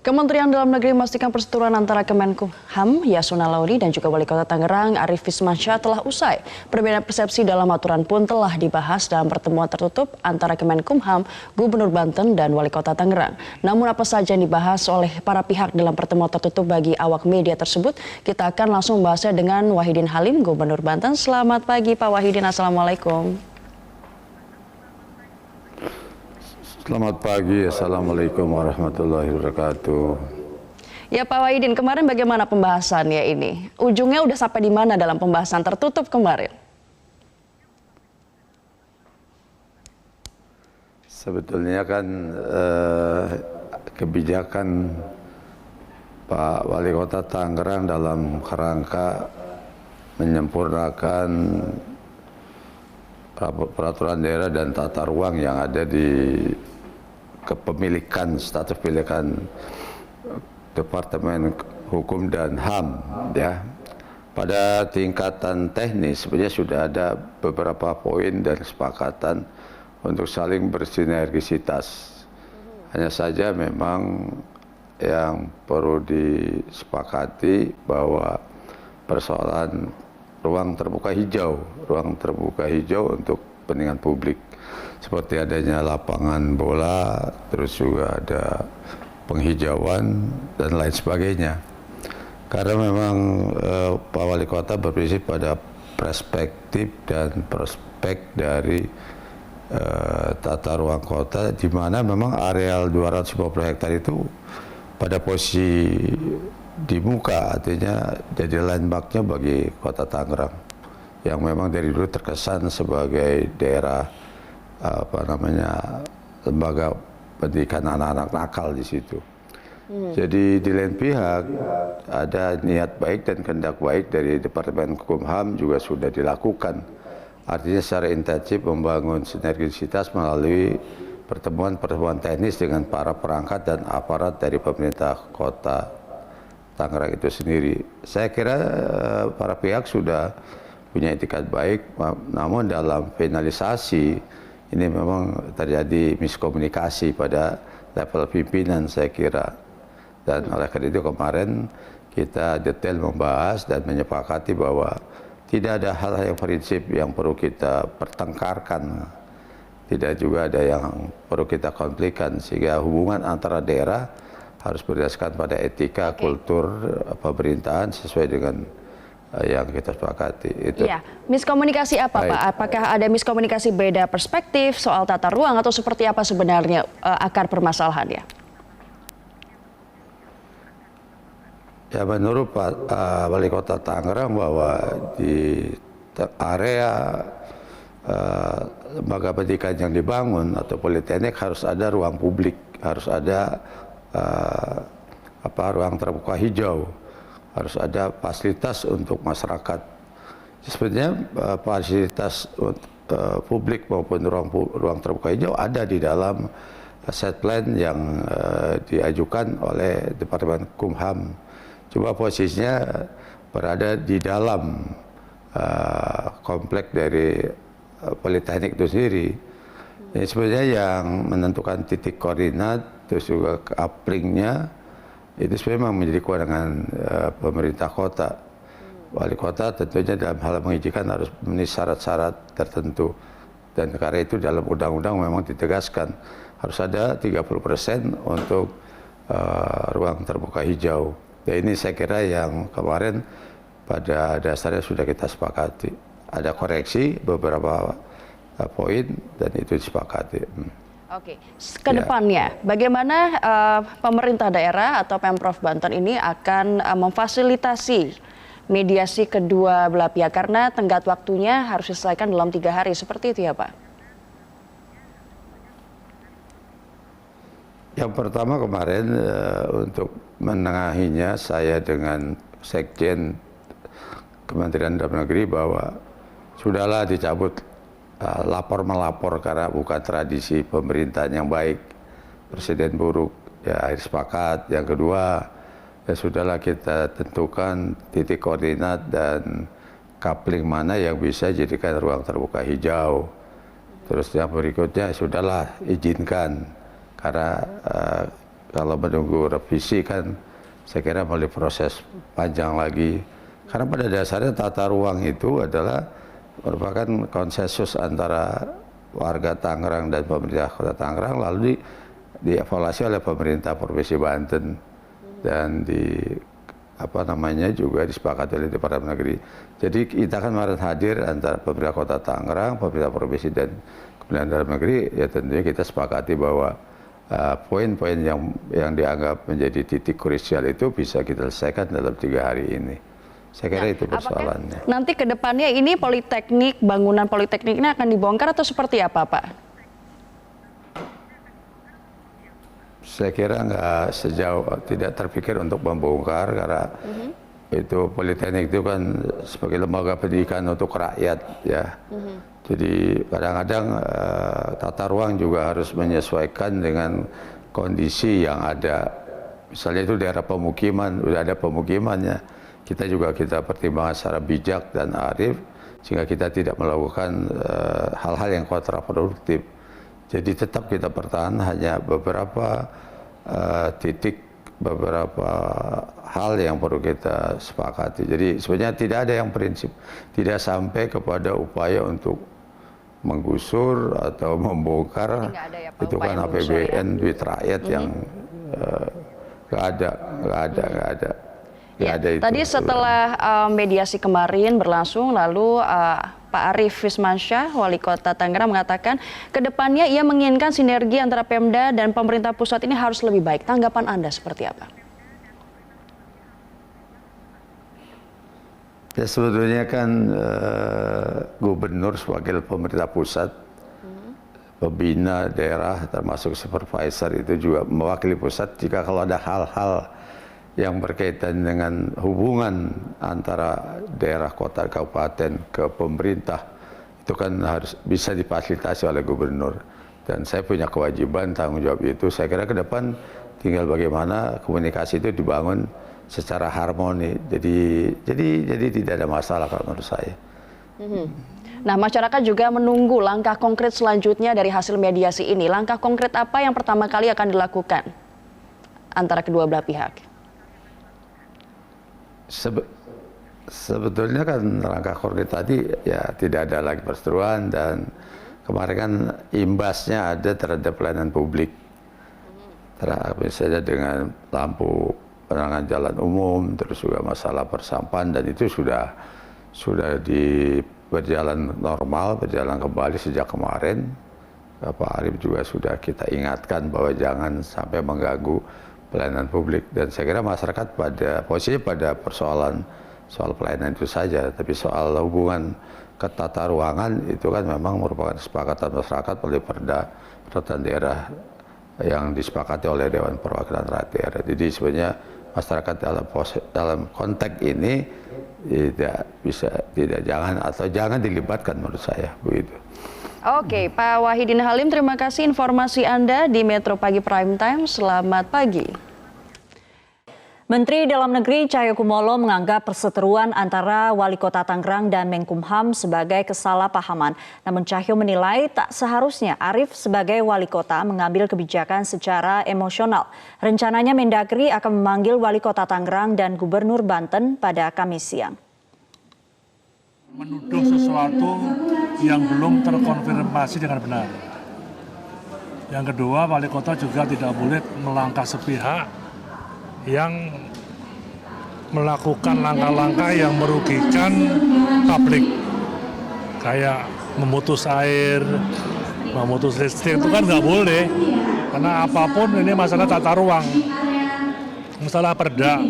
Kementerian Dalam Negeri memastikan perseteruan antara Kemenkumham Yasona Lauli dan juga Wali Kota Tangerang Arief Wismansyah telah usai. Perbedaan persepsi dalam aturan pun telah dibahas dalam pertemuan tertutup antara Kemenkumham, Gubernur Banten dan Wali Kota Tangerang. Namun apa saja yang dibahas oleh para pihak dalam pertemuan tertutup bagi awak media tersebut? Kita akan langsung membahasnya dengan Wahidin Halim, Gubernur Banten. Selamat pagi Pak Wahidin, Assalamualaikum. Selamat pagi, Assalamualaikum warahmatullahi wabarakatuh. Ya Pak Wahidin, kemarin bagaimana pembahasannya ini? Ujungnya udah sampai di mana dalam pembahasan tertutup kemarin? Sebetulnya kan kebijakan Pak Wali Kota Tangerang dalam kerangka menyempurnakan peraturan daerah dan tata ruang yang ada di kepemilikan, status pemilikan Departemen Hukum dan HAM, ya. Pada tingkatan teknis sebenarnya sudah ada beberapa poin dan kesepakatan untuk saling bersinergisitas. Hanya saja memang yang perlu disepakati bahwa persoalan ruang terbuka hijau untuk kepentingan publik, seperti adanya lapangan bola, terus juga ada penghijauan dan lain sebagainya. Karena memang Pak Wali Kota berprinsip pada perspektif dan prospek dari tata ruang kota, di mana memang areal 250 hektar itu pada posisi di muka, artinya jadi landmarknya bagi Kota Tangerang yang memang dari dulu terkesan sebagai daerah lembaga pendidikan anak-anak nakal di situ. Jadi di lain pihak ada niat baik dan kehendak baik dari Departemen Hukum juga sudah dilakukan. Artinya secara intensif membangun sinergisitas melalui pertemuan-pertemuan teknis dengan para perangkat dan aparat dari pemerintah Kota Tangerang itu sendiri. Saya kira para pihak sudah punya etikat baik, namun dalam finalisasi ini memang terjadi miskomunikasi pada level pimpinan, saya kira. Dan oleh karena itu kemarin kita detail membahas dan menyepakati bahwa tidak ada hal yang prinsip yang perlu kita pertengkarkan, tidak juga ada yang perlu kita konflikkan, sehingga hubungan antara daerah harus berdasarkan pada etika, kultur pemerintahan sesuai dengan yang kita sepakati. Itu. Iya, miskomunikasi apa Pak? Apakah ada miskomunikasi beda perspektif soal tata ruang atau seperti apa sebenarnya akar permasalahannya? Ya, menurut Pak Wali Kota Tangerang bahwa di area lembaga pendidikan yang dibangun atau politeknik harus ada ruang publik, harus ada ruang terbuka hijau, harus ada fasilitas untuk masyarakat. Sebenarnya fasilitas publik maupun ruang terbuka hijau ada di dalam set plan yang diajukan oleh Departemen Hukum. Cuma posisinya berada di dalam komplek dari politeknik itu sendiri. Ini sebenarnya yang menentukan titik koordinat, terus juga couplingnya, itu sebenarnya menjadi kewenangan pemerintah kota. Wali kota tentunya dalam hal mengizinkan harus memenuhi syarat-syarat tertentu. Dan karena itu dalam undang-undang memang ditegaskan harus ada 30% untuk ruang terbuka hijau. Ya, ini saya kira yang kemarin pada dasarnya sudah kita sepakati. Ada koreksi beberapa poin dan itu disepakati. Oke, ke depannya bagaimana pemerintah daerah atau Pemprov Banten ini akan memfasilitasi mediasi kedua belah pihak karena tenggat waktunya harus diselesaikan dalam 3 hari, seperti itu ya Pak? Yang pertama kemarin untuk menengahinya saya dengan Sekjen Kementerian Dalam Negeri bahwa sudahlah dicabut lapor-melapor karena bukan tradisi pemerintahan yang baik, presiden buruk, ya akhir sepakat. Yang kedua, ya sudahlah kita tentukan titik koordinat dan coupling mana yang bisa jadikan ruang terbuka hijau. Terus yang berikutnya sudahlah izinkan karena kalau menunggu revisi kan saya kira melalui proses panjang lagi. Karena pada dasarnya tata ruang itu adalah merupakan konsensus antara warga Tangerang dan pemerintah Kota Tangerang, lalu dievaluasi oleh pemerintah Provinsi Banten dan juga disepakati oleh Departemen Negeri. Jadi kita kan kemarin hadir antara pemerintah Kota Tangerang, pemerintah Provinsi dan Kementerian Dalam Negeri, ya tentunya kita sepakati bahwa poin-poin yang dianggap menjadi titik krusial itu bisa kita selesaikan dalam 3 hari ini. Saya kira itu persoalannya. Nanti ke depannya ini politeknik, bangunan politeknik ini akan dibongkar atau seperti apa, Pak? Saya kira tidak terpikir untuk membongkar karena itu politeknik itu kan sebagai lembaga pendidikan untuk rakyat ya. Jadi kadang-kadang tata ruang juga harus menyesuaikan dengan kondisi yang ada. Misalnya itu daerah pemukiman, udah ada pemukimannya. Kita pertimbangkan secara bijak dan arif sehingga kita tidak melakukan hal-hal yang kontraproduktif. Jadi tetap kita pertahan hanya beberapa titik, beberapa hal yang perlu kita sepakati. Jadi sebenarnya tidak ada yang prinsip, tidak sampai kepada upaya untuk menggusur atau membongkar. Ya, itu kan APBN ya. Duit rakyat yang nggak ada. Ya, tadi setelah mediasi kemarin berlangsung, lalu Pak Arief Wismansyah, Wali Kota Tangerang mengatakan kedepannya ia menginginkan sinergi antara Pemda dan pemerintah pusat ini harus lebih baik. Tanggapan Anda seperti apa? Ya sebetulnya kan gubernur sebagai pemerintah pusat, pembina daerah termasuk supervisor itu juga mewakili pusat jika kalau ada hal-hal yang berkaitan dengan hubungan antara daerah, kota, kabupaten ke pemerintah itu kan harus bisa difasilitasi oleh gubernur, dan saya punya kewajiban tanggung jawab itu. Saya kira ke depan tinggal bagaimana komunikasi itu dibangun secara harmoni, jadi tidak ada masalah kalau menurut saya. Nah, masyarakat juga menunggu langkah konkret selanjutnya dari hasil mediasi ini. Langkah konkret apa yang pertama kali akan dilakukan antara kedua belah pihak? Sebetulnya kan langkah konkret tadi ya tidak ada lagi perseteruan, dan kemarin kan imbasnya ada terhadap pelayanan publik, misalnya dengan lampu penerangan jalan umum, terus juga masalah persampahan, dan itu sudah berjalan normal, berjalan kembali sejak kemarin. Pak Arief juga sudah kita ingatkan bahwa jangan sampai mengganggu pelayanan publik, dan saya kira masyarakat pada soal pelayanan itu saja, tapi soal hubungan ke tata ruangan itu kan memang merupakan kesepakatan masyarakat oleh peraturan daerah yang disepakati oleh Dewan Perwakilan Rakyat Daerah. Jadi sebenarnya masyarakat dalam konteks ini jangan dilibatkan menurut saya begitu. Oke, Pak Wahidin Halim, terima kasih informasi Anda di Metro Pagi Prime Time. Selamat pagi. Menteri Dalam Negeri Cahyokumolo menganggap perseteruan antara Wali Kota Tangerang dan Menkumham sebagai kesalahpahaman. Namun Cahyo menilai tak seharusnya Arief sebagai Wali Kota mengambil kebijakan secara emosional. Rencananya Mendagri akan memanggil Wali Kota Tangerang dan Gubernur Banten pada Kamis siang. Menuduh sesuatu yang belum terkonfirmasi dengan benar. Yang kedua, Wali Kota juga tidak boleh melangkah sepihak yang melakukan langkah-langkah yang merugikan publik. Kayak memutus air, memutus listrik, itu kan nggak boleh. Karena apapun ini masalah tata ruang, masalah perda.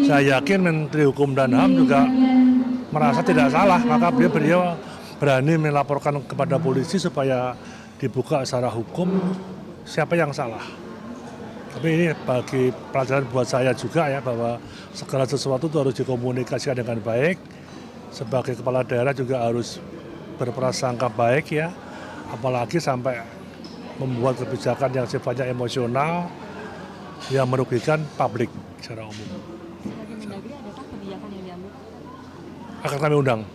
Saya yakin Menteri Hukum dan HAM juga merasa tidak salah, maka beliau berani melaporkan kepada polisi supaya dibuka secara hukum siapa yang salah. Tapi ini bagi pelajaran buat saya juga ya, bahwa segala sesuatu itu harus dikomunikasikan dengan baik. Sebagai kepala daerah juga harus berprasangka baik ya, apalagi sampai membuat kebijakan yang sifatnya emosional yang merugikan publik secara umum. Akan kami undang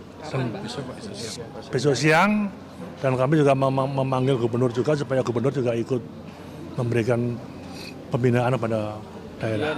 besok siang, dan kami juga memanggil gubernur juga supaya gubernur juga ikut memberikan pembinaan pada daerah.